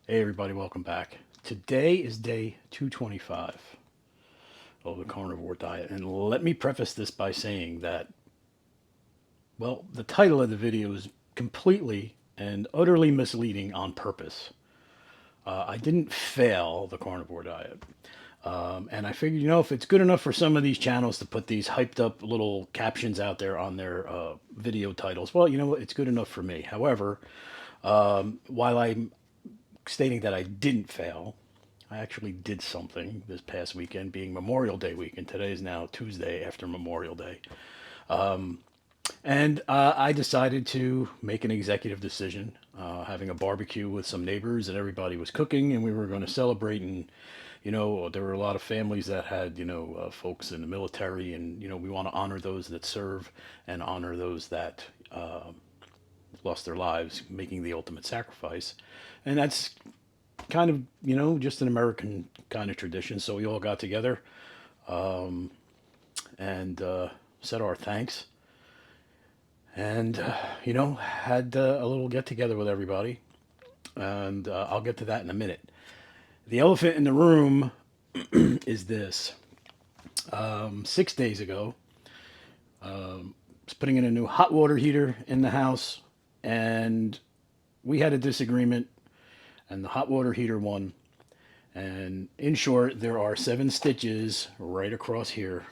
Hey everybody, welcome back. Today is day 225 of the carnivore diet. And let me preface this by saying that, well, the title of the video is completely and utterly misleading on purpose. I didn't fail the carnivore diet. And I figured, if it's good enough for some of these channels to put these hyped up little captions out there on their video titles, well, you know what? It's good enough for me. However, while I'm stating that I didn't fail, I actually did something this past weekend, being Memorial Day weekend. Today is now Tuesday after Memorial Day. And I decided to make an executive decision, having a barbecue with some neighbors, and everybody was cooking, and we were going to celebrate. And, there were a lot of families that had, folks in the military, and, we want to honor those that serve and honor those that lost their lives making the ultimate sacrifice. And that's kind of, just an American kind of tradition. So we all got together and said our thanks and, had a little get together with everybody. And I'll get to that in a minute. The elephant in the room is this. 6 days ago, I was putting in a new hot water heater in the house, and we had a disagreement, and the hot water heater won. And in short, there are 7 stitches right across here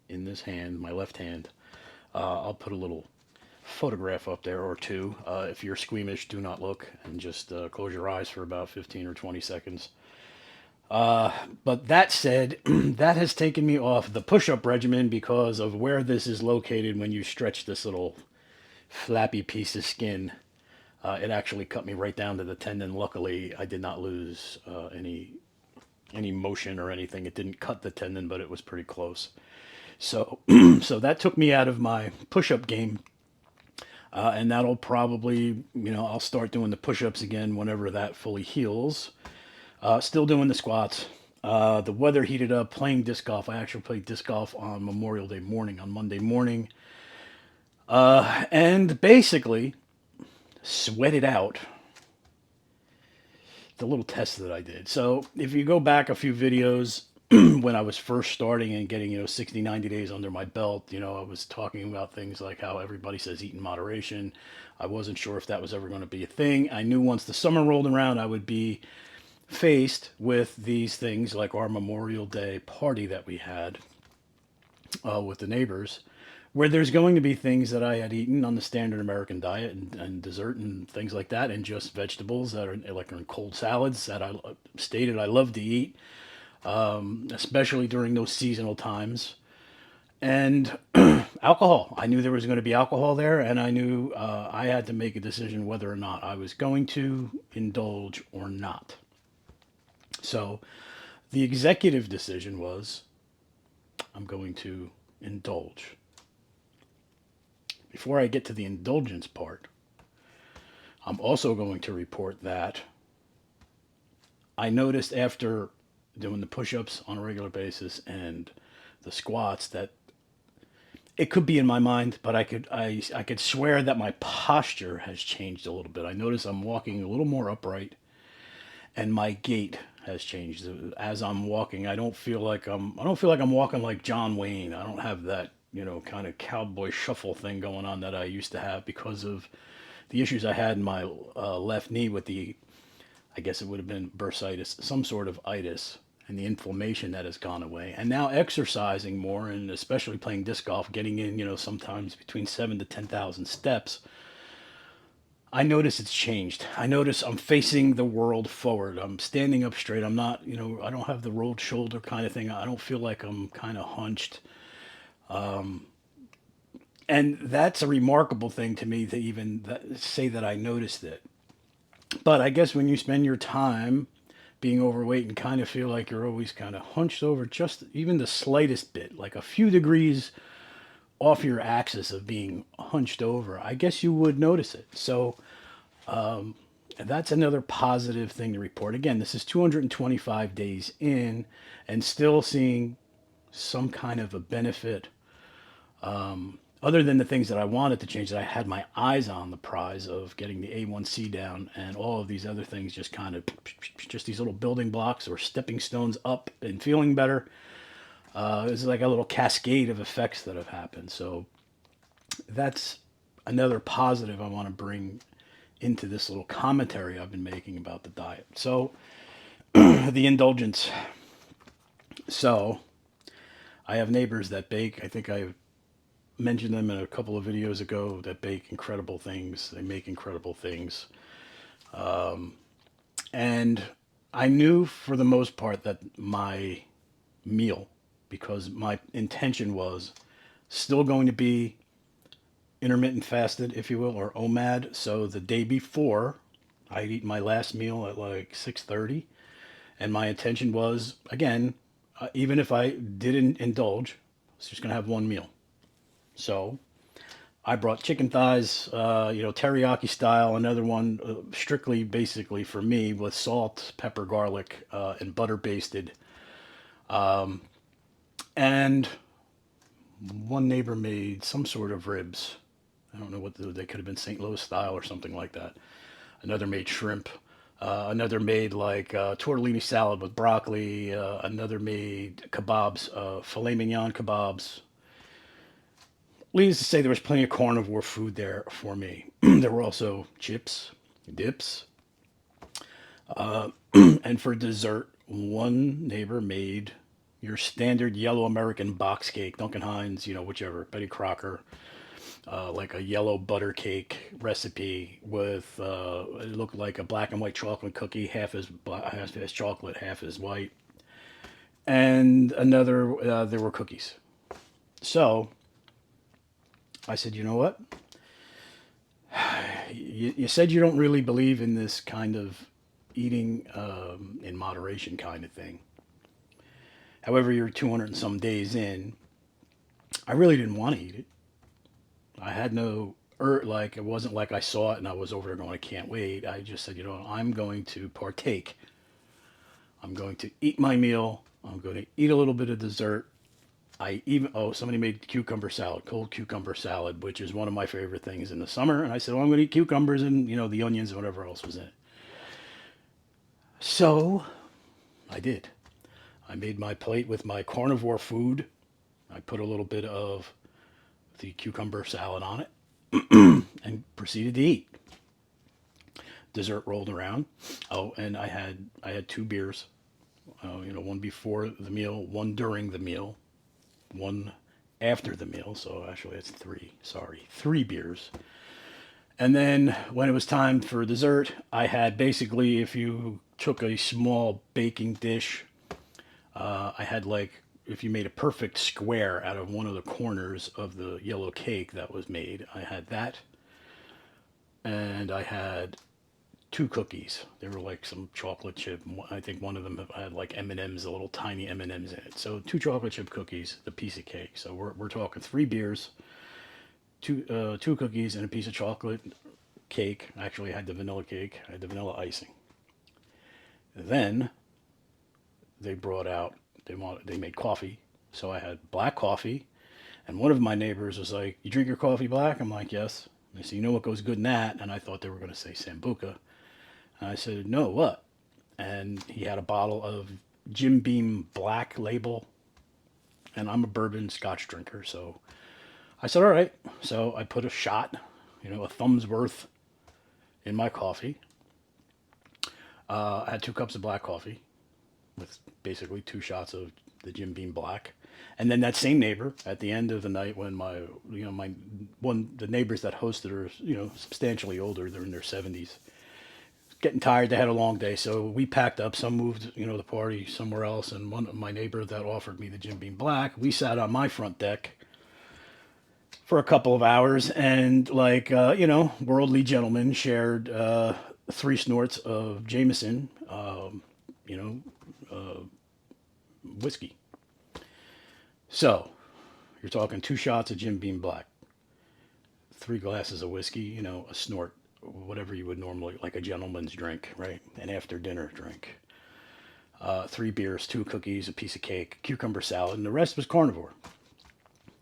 in this hand, my left hand. I'll put a little photograph up there or two. If you're squeamish, do not look and just close your eyes for about 15 or 20 seconds. But that said, that has taken me off the push-up regimen because of where this is located when you stretch this little flappy piece of skin. It actually cut me right down to the tendon. Luckily, I did not lose any motion or anything. It didn't cut the tendon, but it was pretty close. So, so that took me out of my push-up game, and that'll probably, I'll start doing the push-ups again whenever that fully heals. Still doing the squats. The weather heated up. Playing disc golf. I actually played disc golf on Memorial Day morning, on Monday morning, and basically sweated out the little test that I did. So if you go back a few videos when I was first starting and getting, 60, 90 days under my belt, I was talking about things like how everybody says eat in moderation. I wasn't sure if that was ever going to be a thing. I knew once the summer rolled around, I would be faced with these things like our Memorial Day party that we had with the neighbors, where there's going to be things that I had eaten on the standard American diet and dessert and things like that, and just vegetables that are like in cold salads that I stated I love to eat, especially during those seasonal times. And alcohol. I knew there was going to be alcohol there, and I knew I had to make a decision whether or not I was going to indulge or not. So the executive decision was I'm going to indulge. Before I get to the indulgence part, I'm also going to report that I noticed after doing the push-ups on a regular basis and the squats that it could be in my mind, but I could swear that my posture has changed a little bit. I notice I'm walking a little more upright, and my gait has changed as I'm walking. I don't feel like I'm walking like John Wayne. I don't have that, kind of cowboy shuffle thing going on that I used to have because of the issues I had in my left knee with I guess it would have been bursitis, some sort of itis, and the inflammation that has gone away. And now exercising more, and especially playing disc golf, getting in, sometimes between 7 to 10,000 steps, I notice it's changed. I notice I'm facing the world forward. I'm standing up straight. I'm not, I don't have the rolled shoulder kind of thing. I don't feel like I'm kind of hunched. And that's a remarkable thing to me to even say that I noticed it. But I guess when you spend your time being overweight and kind of feel like you're always kind of hunched over just even the slightest bit, like a few degrees off your axis of being hunched over, I guess you would notice it. So that's another positive thing to report. Again, this is 225 days in and still seeing some kind of a benefit other than the things that I wanted to change, that I had my eyes on the prize of getting the A1C down, and all of these other things just kind of just these little building blocks or stepping stones up and feeling better. It's like a little cascade of effects that have happened. So that's another positive I want to bring into this little commentary I've been making about the diet. So the indulgence. So I have neighbors that bake. I think I mentioned them in a couple of videos ago, that bake incredible things. They make incredible things. And I knew for the most part that my meal, because my intention was still going to be intermittent fasted, if you will, or OMAD. So the day before, I'd eat my last meal at like 6:30, and my intention was, again, even if I didn't indulge, I was just going to have one meal. So I brought chicken thighs, teriyaki style. Another one, strictly basically for me, with salt, pepper, garlic, and butter basted. And one neighbor made some sort of ribs. I don't know what they could have been, St. Louis style or something like that. Another made shrimp. Another made like tortellini salad with broccoli. Another made kebabs, filet mignon kebabs. Needless to say, there was plenty of carnivore food there for me. There were also chips, dips, and for dessert, one neighbor made your standard yellow American box cake, Duncan Hines, whichever, Betty Crocker, like a yellow butter cake recipe with, it looked like a black and white chocolate cookie, half as chocolate, half as white. And another, there were cookies. So I said, you know what? You said you don't really believe in this kind of eating in moderation kind of thing. However, you're 200 and some days in. I really didn't want to eat it. I had no, like, it wasn't like I saw it and I was over there going, I can't wait. I just said, I'm going to partake. I'm going to eat my meal. I'm going to eat a little bit of dessert. Somebody made cucumber salad, cold cucumber salad, which is one of my favorite things in the summer. And I said, well, I'm going to eat cucumbers and, the onions and whatever else was in it. So I did. I made my plate with my carnivore food. I put a little bit of the cucumber salad on it and proceeded to eat. Dessert rolled around. Oh, and I had two beers. One before the meal, one during the meal, one after the meal. So actually, it's three. Sorry, three beers. And then when it was time for dessert, I had basically, if you took a small baking dish, I had like, if you made a perfect square out of one of the corners of the yellow cake that was made, I had that. And I had two cookies. They were like some chocolate chip. I think one of them had like M&Ms, the little tiny M&Ms in it. So two chocolate chip cookies, the piece of cake. So we're talking three beers, two cookies, and a piece of chocolate cake. Actually, I had the vanilla cake. I had the vanilla icing. Then they brought out, they made coffee. So I had black coffee, and one of my neighbors was like, "You drink your coffee black?" I'm like, "Yes." They said, "You know what goes good in that?" And I thought they were going to say Sambuca. And I said, "No, what?" And he had a bottle of Jim Beam Black Label, and I'm a bourbon Scotch drinker, so I said, "All right." So I put a shot, a thumb's worth, in my coffee. I had 2 cups of black coffee with basically 2 shots of the Jim Beam Black. And then that same neighbor at the end of the night, when the neighbors that hosted are, substantially older, they're in their 70s, getting tired. They had a long day, so we packed up. Some moved, the party somewhere else, and one of my neighbor that offered me the Jim Beam Black, we sat on my front deck for a couple of hours, and like worldly gentlemen, shared 3 snorts of Jameson, you know, whiskey. So you're talking 2 shots of Jim Beam Black, 3 glasses of whiskey, a snort, whatever you would normally, like a gentleman's drink, right? An after dinner drink. 3 beers, 2 cookies, a piece of cake, cucumber salad, and the rest was carnivore.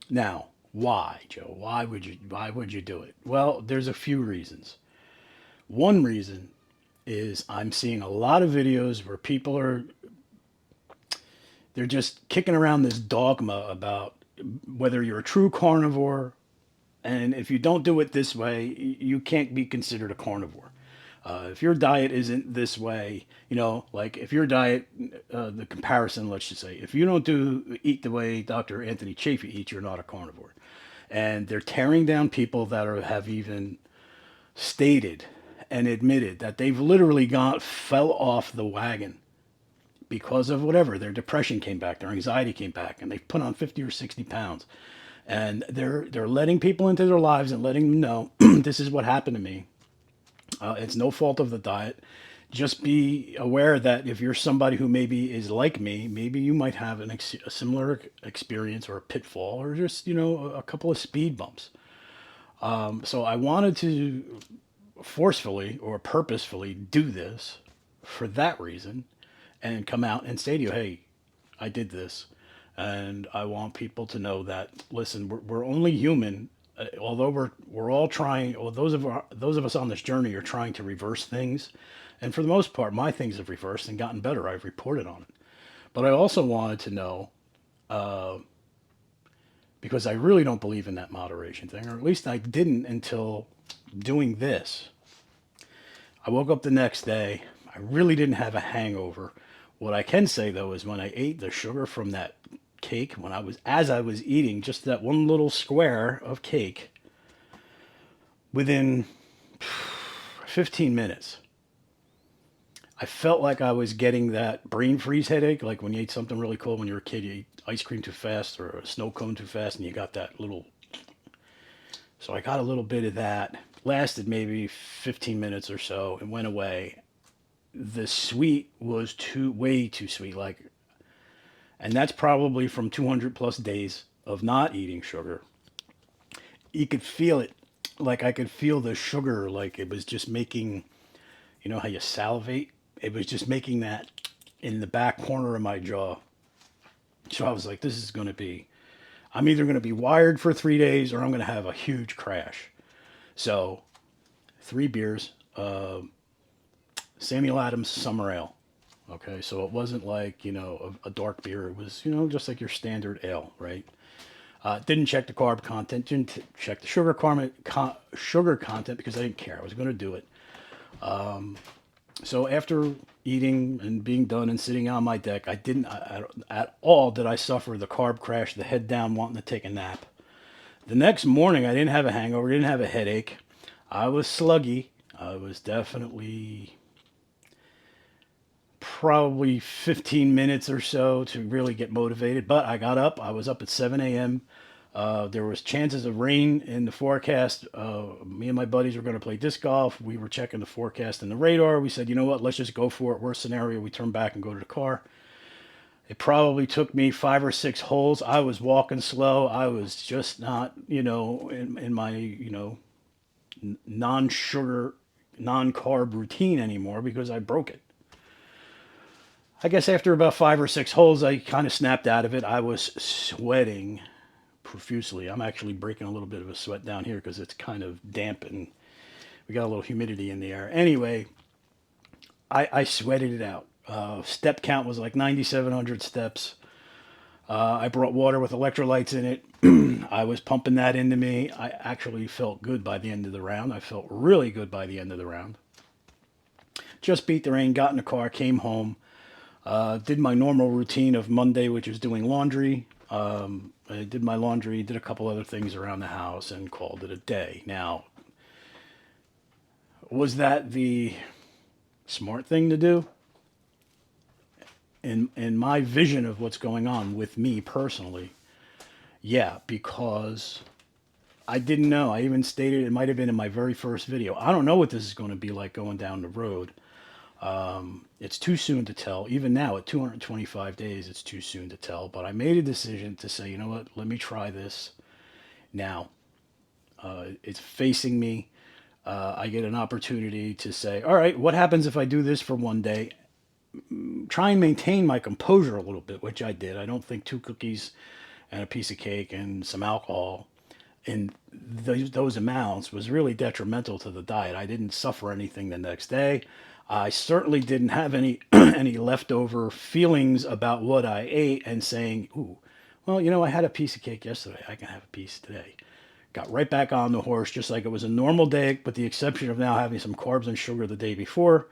Now, Why, Joe? Why would you do it? Well, there's a few reasons. One reason is I'm seeing a lot of videos where people are they're just kicking around this dogma about whether you're a true carnivore, and if you don't do it this way, you can't be considered a carnivore. If your diet isn't this way, like if your diet, the comparison, let's just say, if you don't eat the way Dr. Anthony Chaffee eats, you're not a carnivore. And they're tearing down people that have even stated and admitted that they've literally fell off the wagon because of whatever. Their depression came back, their anxiety came back, and they've put on 50 or 60 pounds. And they're letting people into their lives and letting them know this is what happened to me. It's no fault of the diet. Just be aware that if you're somebody who maybe is like me, maybe you might have a similar experience or a pitfall or just, a couple of speed bumps. So I wanted to forcefully or purposefully do this for that reason and come out and say to you, hey, I did this. And I want people to know that, listen, we're only human. Although we're all trying, or those of us on this journey are trying to reverse things, and for the most part, my things have reversed and gotten better. I've reported on it, but I also wanted to know, because I really don't believe in that moderation thing, or at least I didn't until doing this. I woke up the next day. I really didn't have a hangover. What I can say though is when I ate the sugar from that cake, as I was eating just that one little square of cake, within 15 minutes, I felt like I was getting that brain freeze headache, like when you ate something really cold when you were a kid, you ate ice cream too fast or a snow cone too fast, and you got that little. So I got a little bit of that. Lasted maybe 15 minutes or so and went away. The sweet was way too sweet, and that's probably from 200 plus days of not eating sugar. You could feel it, like I could feel the sugar, like it was just making, how you salivate? It was just making that in the back corner of my jaw. So I was like, I'm either going to be wired for 3 days or I'm going to have a huge crash. So 3 beers, Samuel Adams Summer Ale. Okay, so it wasn't like, a dark beer. It was, just like your standard ale, right? Didn't check the carb content, didn't check the sugar content because I didn't care. I was going to do it. So after eating and being done and sitting on my deck, I didn't at all did I suffer the carb crash, the head down, wanting to take a nap. The next morning, I didn't have a hangover, didn't have a headache. I was sluggy. I was definitely probably 15 minutes or so to really get motivated. But I got up. I was up at 7 a.m. There was chances of rain in the forecast. Me and my buddies were going to play disc golf. We were checking the forecast and the radar. We said, you know what, let's just go for it. Worst scenario, we turn back and go to the car. It probably took me 5 or 6 holes. I was walking slow. I was just not, in my, non-sugar, non-carb routine anymore because I broke it. I guess after about 5 or 6 holes, I kind of snapped out of it. I was sweating profusely. I'm actually breaking a little bit of a sweat down here because it's kind of damp and we got a little humidity in the air. Anyway, I sweated it out. Step count was like 9,700 steps. I brought water with electrolytes in it. I was pumping that into me. I actually felt good by the end of the round. I felt really good by the end of the round. Just beat the rain, got in the car, came home. Did my normal routine of Monday, which was doing laundry. I did my laundry, did a couple other things around the house, and called it a day. Now, was that the smart thing to do? In my vision of what's going on with me personally, yeah, because I didn't know. I even stated it might have been in my very first video. I don't know what this is going to be like going down the road. It's too soon to tell. Even now, at 225 days, it's too soon to tell. But I made a decision to say, you know what, let me try this now. It's facing me. I get an opportunity to say, all right, what happens if I do this for one day? Try and maintain my composure a little bit, which I did. I don't think 2 cookies and a piece of cake and some alcohol in those amounts was really detrimental to the diet. I didn't suffer anything the next day. I certainly didn't have any any leftover feelings about what I ate and saying, "Ooh, well, I had a piece of cake yesterday. I can have a piece today." Got right back on the horse, just like it was a normal day, with the exception of now having some carbs and sugar the day before.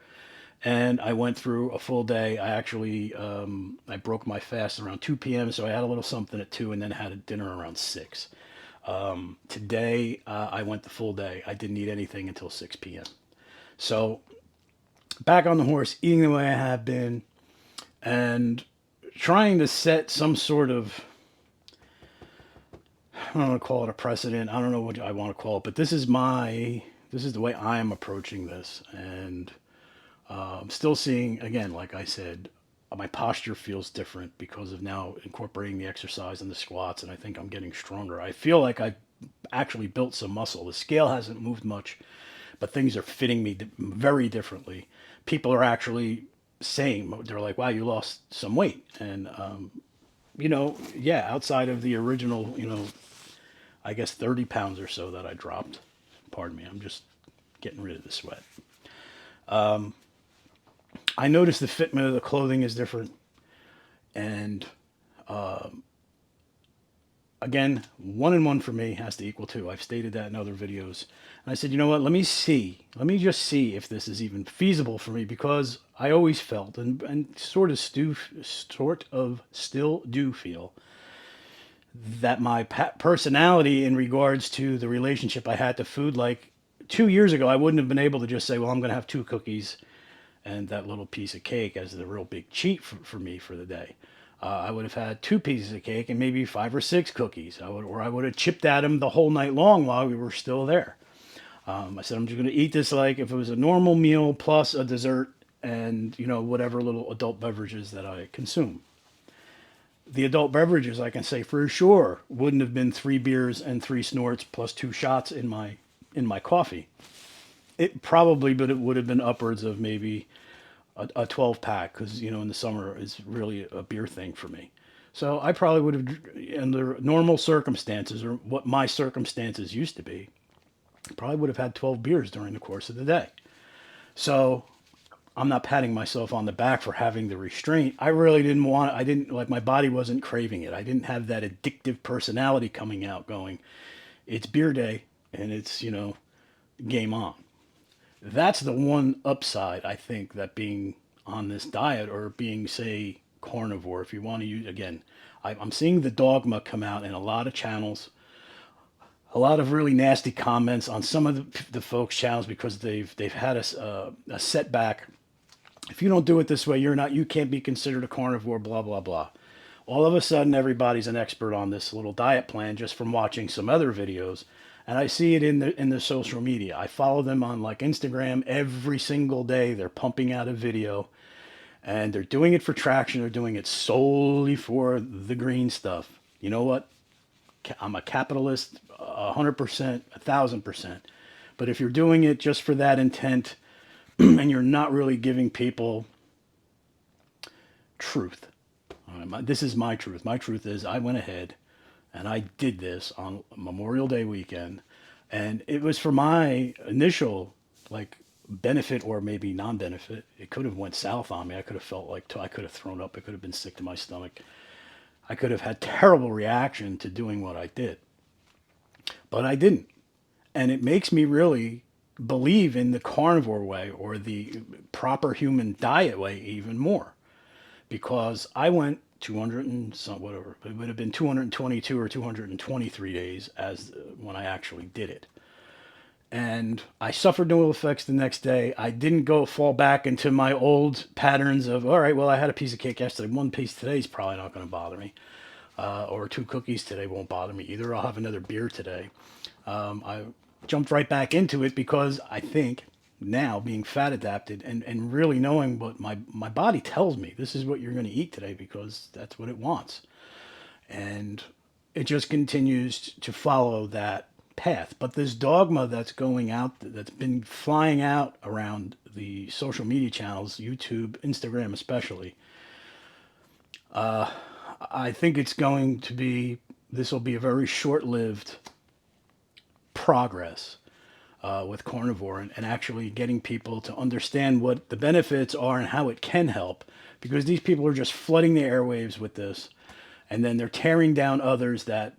And I went through a full day. I actually I broke my fast around 2 p.m., so I had a little something at 2, and then had a dinner around 6. Today I went the full day. I didn't eat anything until 6 p.m. So back on the horse, eating the way I have been, and trying to set some sort of, I don't want to call it a precedent. I don't know what I want to call it, but this is the way I am approaching this, and I'm still seeing, again, like I said, my posture feels different because of now incorporating the exercise and the squats, and I think I'm getting stronger. I feel like I actually built some muscle. The scale hasn't moved much, but things are fitting me very differently. People are actually saying, they're like, wow, you lost some weight. And, yeah, outside of the original, I guess 30 pounds or so that I dropped. Pardon me, I'm just getting rid of the sweat. I noticed the fitment of the clothing is different. And again, 1 and 1 for me has to equal 2. I've stated that in other videos. And I said, you know what, let me see. Let me just see if this is even feasible for me, because I always felt, and sort of still do feel, that my personality in regards to the relationship I had to food, like 2 years ago, I wouldn't have been able to just say, well, I'm going to have 2 cookies and that little piece of cake as the real big cheat for me for the day. I would have had 2 pieces of cake and maybe 5 or 6 cookies. I would have chipped at them the whole night long while we were still there. I said, I'm just going to eat this like if it was a normal meal plus a dessert and, whatever little adult beverages that I consume. The adult beverages, I can say for sure, wouldn't have been 3 beers and 3 snorts plus 2 shots in my coffee. It probably, but it would have been upwards of maybe a 12 pack, because in the summer it's really a beer thing for me. So I probably would have, under normal circumstances, or what my circumstances used to be, probably would have had 12 beers during the course of the day. So I'm not patting myself on the back for having the restraint. I really didn't want it. I didn't, like, my body wasn't craving it. I didn't have that addictive personality coming out going, it's beer day and it's, game on. That's the one upside, I think, that being on this diet, or being, say, carnivore, if you want to use, again, I'm seeing the dogma come out in a lot of channels, a lot of really nasty comments on some of the folks' channels, because they've had a setback. If you don't do it this way, you can't be considered a carnivore, blah, blah, blah. All of a sudden, everybody's an expert on this little diet plan just from watching some other videos. And I see it in the social media. I follow them on, like, Instagram every single day. They're pumping out a video, and they're doing it for traction. They're doing it solely for the green stuff. You know what? I'm a capitalist, 100%, 1,000%. But if you're doing it just for that intent, and you're not really giving people truth, this is my truth. My truth is, I went ahead and I did this on Memorial Day weekend, and it was for my initial, like, benefit, or maybe non-benefit. It could have went south on me. I could have felt like I could have thrown up. I could have been sick to my stomach. I could have had terrible reaction to doing what I did, but I didn't. And it makes me really believe in the carnivore way, or the proper human diet way, even more, because I went 200 and some, whatever, it would have been 222 or 223 days as when I actually did it. And I suffered no effects the next day. I didn't fall back into my old patterns of, all right, well, I had a piece of cake yesterday. 1 piece today is probably not going to bother me. Or 2 cookies today won't bother me either. I'll have another beer today. I jumped right back into it, because I think now, being fat adapted, and really knowing what my body tells me, this is what you're going to eat today, because that's what it wants. And it just continues to follow that path. But this dogma that's going out, that's been flying out around the social media channels, YouTube, Instagram especially, I think this will be a very short-lived progress with carnivore and actually getting people to understand what the benefits are and how it can help, because these people are just flooding the airwaves with this, and then they're tearing down others that,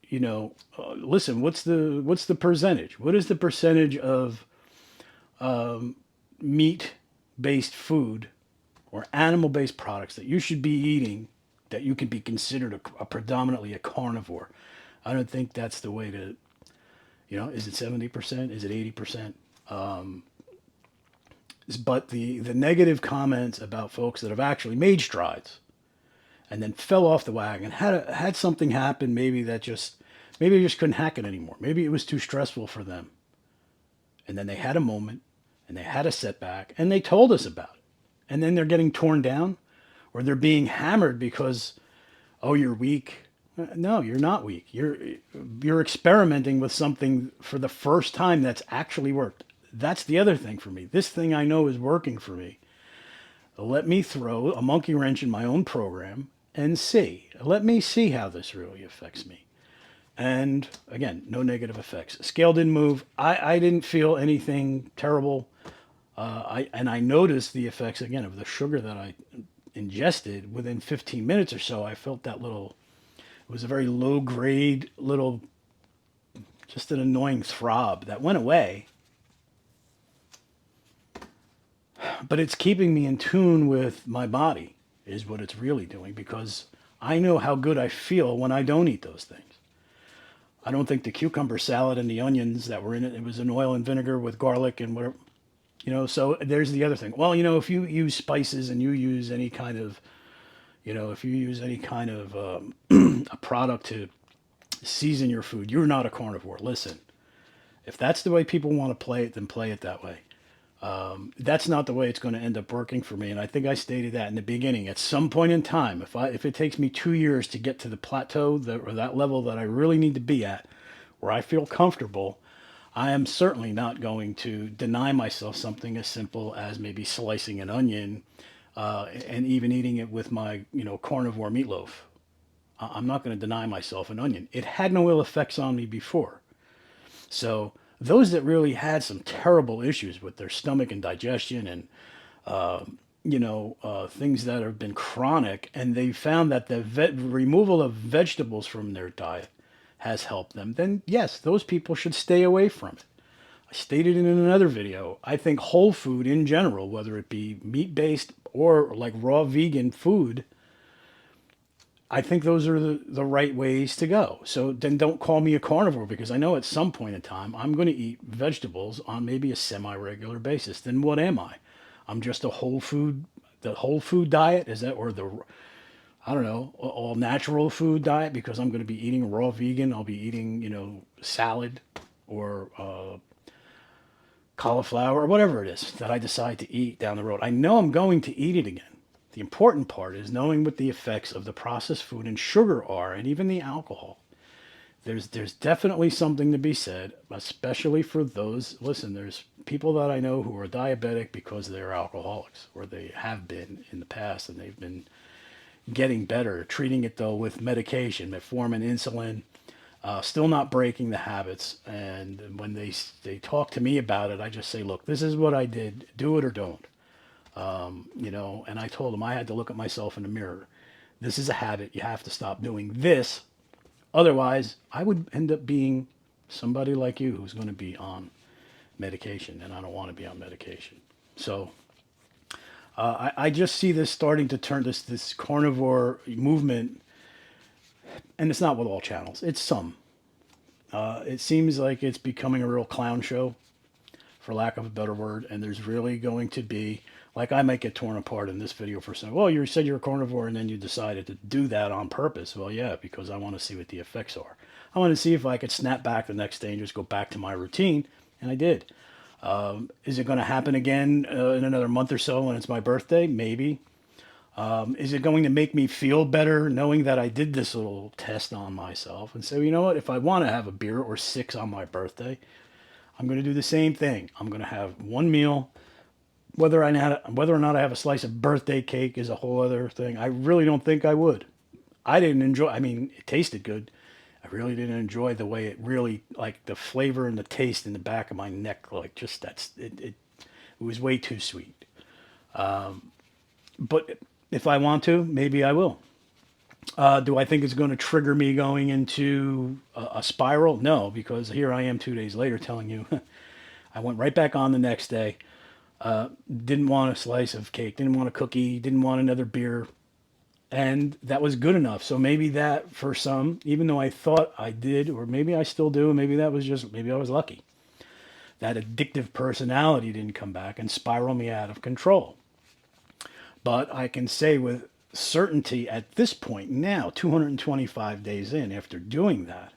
listen, what's the percentage? What is the percentage of meat based food or animal based products that you should be eating that you could be considered a predominantly a carnivore? I don't think that's the way to, is it 70%? Is it 80%? But the negative comments about folks that have actually made strides and then fell off the wagon, had something happen, maybe maybe they just couldn't hack it anymore. Maybe it was too stressful for them. And then they had a moment and they had a setback and they told us about it. And then they're getting torn down, or they're being hammered because, oh, you're weak. No, you're not weak. You're experimenting with something for the first time that's actually worked. That's the other thing for me. This thing I know is working for me. Let me throw a monkey wrench in my own program and see. Let me see how this really affects me. And again, no negative effects. Scale didn't move. I didn't feel anything terrible. I noticed the effects again of the sugar that I ingested within 15 minutes or so. I felt that little, it was a very low grade little, just an annoying throb that went away. But it's keeping me in tune with my body, is what it's really doing, because I know how good I feel when I don't eat those things. I don't think the cucumber salad and the onions that were in it, it was an oil and vinegar with garlic and whatever. So there's the other thing. Well, if you use spices and you use any kind of, if you use any kind of a product to season your food, you're not a carnivore. Listen, if that's the way people want to play it, then play it that way. That's not the way it's going to end up working for me. And I think I stated that in the beginning. At some point in time, if it takes me 2 years to get to the plateau or that level that I really need to be at, where I feel comfortable, I am certainly not going to deny myself something as simple as maybe slicing an onion and even eating it with my carnivore meatloaf. I'm not going to deny myself an onion. It had no ill effects on me before. So those that really had some terrible issues with their stomach and digestion and things that have been chronic, and they found that the removal of vegetables from their diet has helped them, then yes, those people should stay away from it. I stated it in another video. I think whole food in general, whether it be meat-based or like raw vegan food, I think those are the right ways to go. So then don't call me a carnivore, because I know at some point in time I'm going to eat vegetables on maybe a semi-regular basis. Then what am I? I'm just the whole food diet, is that, or the, I don't know, all natural food diet, because I'm going to be eating raw vegan. I'll be eating, salad or cauliflower or whatever it is that I decide to eat down the road. I know I'm going to eat it again. The important part is knowing what the effects of the processed food and sugar are, and even the alcohol. There's definitely something to be said, especially for those. Listen, there's people that I know who are diabetic because they're alcoholics, or they have been in the past, and they've been getting better, treating it though with medication, metformin, insulin, still not breaking the habits. And when they talk to me about it, I just say, look, this is what I did. Do it or don't. And I told them I had to look at myself in the mirror. This is a habit. You have to stop doing this. Otherwise, I would end up being somebody like you who's going to be on medication, and I don't want to be on medication. So I just see this starting to turn, this carnivore movement, and it's not with all channels. It's some. It seems like it's becoming a real clown show, for lack of a better word, and there's really going to be, like, I might get torn apart in this video for saying, well, you said you're a carnivore and then you decided to do that on purpose. Well, yeah, because I want to see what the effects are. I want to see if I could snap back the next day and just go back to my routine, and I did. Is it going to happen again in another month or so when it's my birthday? Maybe. Is it going to make me feel better knowing that I did this little test on myself and say, you know what, if I want to have a beer or 6 on my birthday, I'm going to do the same thing. I'm going to have one meal. Whether or not I have a slice of birthday cake is a whole other thing. I really don't think I would. I didn't enjoy. I mean, it tasted good. I I really didn't enjoy the way it really, like the flavor and the taste in the back of my neck, like just it was way too sweet. But if I want to, maybe I will. Do I think it's going to trigger me going into a spiral? No, because here I am 2 days later telling you I went right back on the next day. Didn't want a slice of cake, didn't want a cookie, didn't want another beer. And that was good enough. So maybe that for some, even though I thought I did, or maybe I still do, maybe that was just, maybe I was lucky. That addictive personality didn't come back and spiral me out of control. But I can say with certainty at this point now, 225 days in, after doing that,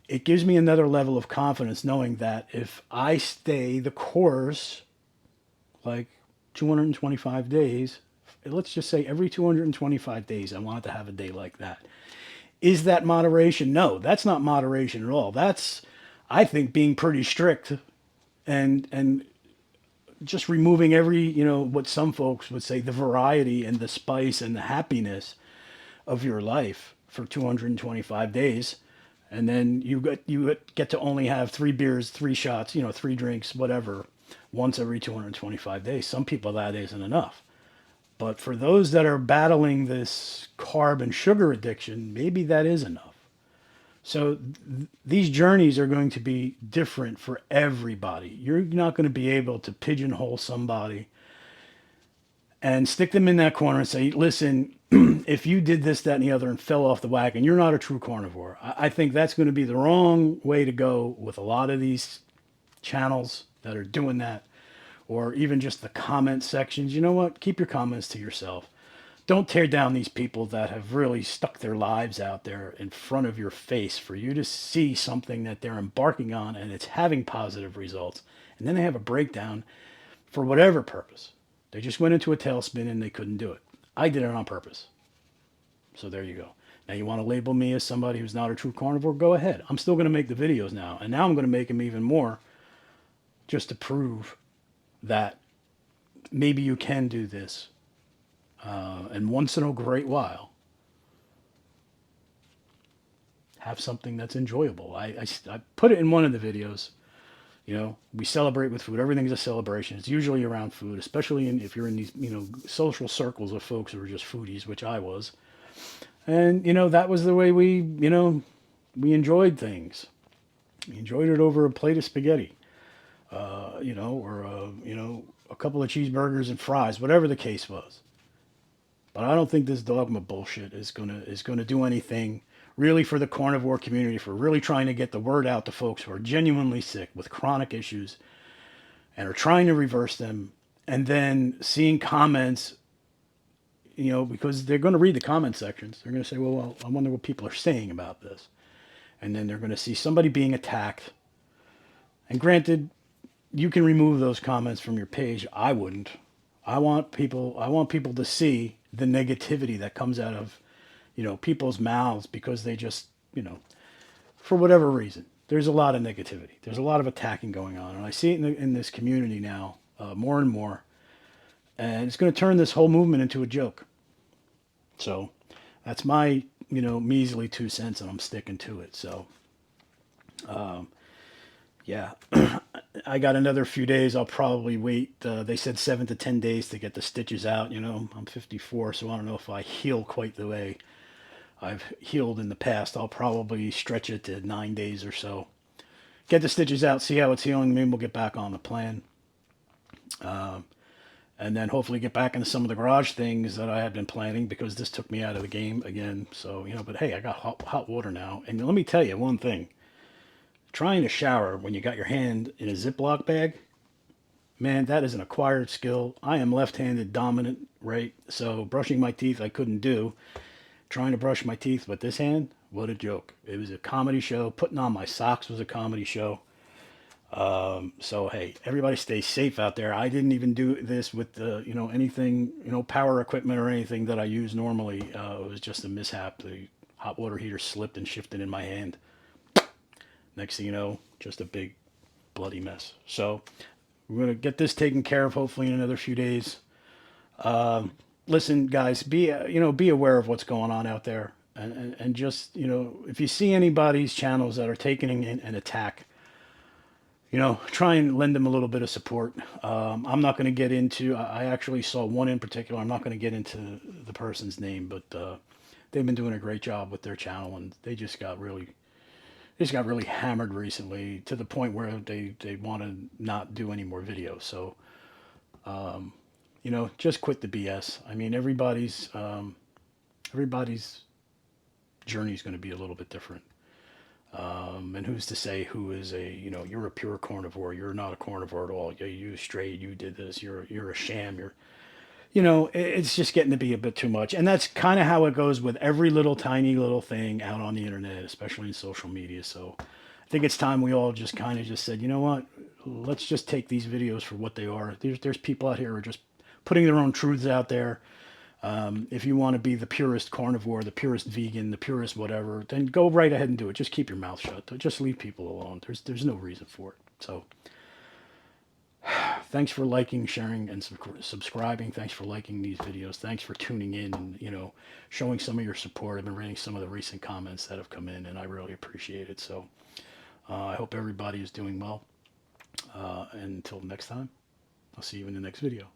it gives me another level of confidence knowing that if I stay the course, like 225 days, let's just say every 225 days, I want to have a day like that. Is that moderation? No, that's not moderation at all. That's, I think, being pretty strict and just removing every, what some folks would say, the variety and the spice and the happiness of your life for 225 days. And then you get to only have 3 beers, 3 shots, 3 drinks, whatever, once every 225 days. Some people that isn't enough. But for those that are battling this carb and sugar addiction, maybe that is enough. So these journeys are going to be different for everybody. You're not going to be able to pigeonhole somebody and stick them in that corner and say, listen, if you did this, that, and the other and fell off the wagon, you're not a true carnivore. I think that's going to be the wrong way to go with a lot of these channels that are doing that, or even just the comment sections. You know what? Keep your comments to yourself. Don't tear down these people that have really stuck their lives out there in front of your face for you to see something that they're embarking on and it's having positive results. And then they have a breakdown for whatever purpose. They just went into a tailspin and they couldn't do it. I did it on purpose. So there you go. Now you want to label me as somebody who's not a true carnivore? Go ahead. I'm still going to make the videos now. And now I'm going to make them even more just to prove that maybe you can do this. And once in a great while, have something that's enjoyable. I put it in one of the videos. We celebrate with food. Everything's a celebration. It's usually around food, especially if you're in these, social circles of folks who are just foodies, which I was. And, that was the way we enjoyed things. We enjoyed it over a plate of spaghetti, or, a couple of cheeseburgers and fries, whatever the case was. But I don't think this dogma bullshit is gonna do anything really for the carnivore community, for really trying to get the word out to folks who are genuinely sick with chronic issues and are trying to reverse them, and then seeing comments, because they're going to read the comment sections. They're going to say, well, I wonder what people are saying about this. And then they're going to see somebody being attacked. And granted, you can remove those comments from your page. I wouldn't. I want people to see the negativity that comes out of, people's mouths because they just, for whatever reason, there's a lot of negativity. There's a lot of attacking going on. And I see it in this community now, more and more. And it's going to turn this whole movement into a joke. So that's my, measly 2 cents, and I'm sticking to it. So, yeah, I got another few days. I'll probably wait. They said 7 to 10 days to get the stitches out. I'm 54, so I don't know if I heal quite the way I've healed in the past. I'll probably stretch it to 9 days or so. Get the stitches out, see how it's healing. Maybe we'll get back on the plan. And then hopefully get back into some of the garage things that I had been planning, because this took me out of the game again. So, but hey, I got hot water now. And let me tell you one thing. Trying to shower when you got your hand in a Ziploc bag, man, that is an acquired skill. I am left-handed dominant, right? So brushing my teeth I couldn't do. Trying to brush my teeth with this hand, what a joke. It was a comedy show. Putting on my socks was a comedy show. So hey, everybody stay safe out there. I didn't even do this with anything, power equipment or anything that I use normally. It was just a mishap. The hot water heater slipped and shifted in my hand. Next thing you know, just a big bloody mess. So we're going to get this taken care of hopefully in another few days. Listen, guys, be aware of what's going on out there. and just, if you see anybody's channels that are taking an attack, try and lend them a little bit of support. I'm not going to get into, I actually saw one in particular. I'm not going to get into the person's name, but they've been doing a great job with their channel, and they just got really hammered recently to the point where they want to not do any more videos. So, just quit the BS. I mean, everybody's journey is going to be a little bit different. And who's to say who is you're a pure carnivore, you're not a carnivore at all. You straight, you did this, you're a sham, it's just getting to be a bit too much. And that's kind of how it goes with every little tiny little thing out on the internet, especially in social media. So I think it's time we all just kind of just said, you know what, let's just take these videos for what they are. There's people out here who are just putting their own truths out there. If you want to be the purest carnivore, the purest vegan, the purest whatever, then go right ahead and do it. Just keep your mouth shut. Just leave people alone. There's no reason for it. So thanks for liking, sharing, and subscribing. Thanks for liking these videos. Thanks for tuning in and showing some of your support. I've been reading some of the recent comments that have come in, and I really appreciate it. So I hope everybody is doing well. And until next time, I'll see you in the next video.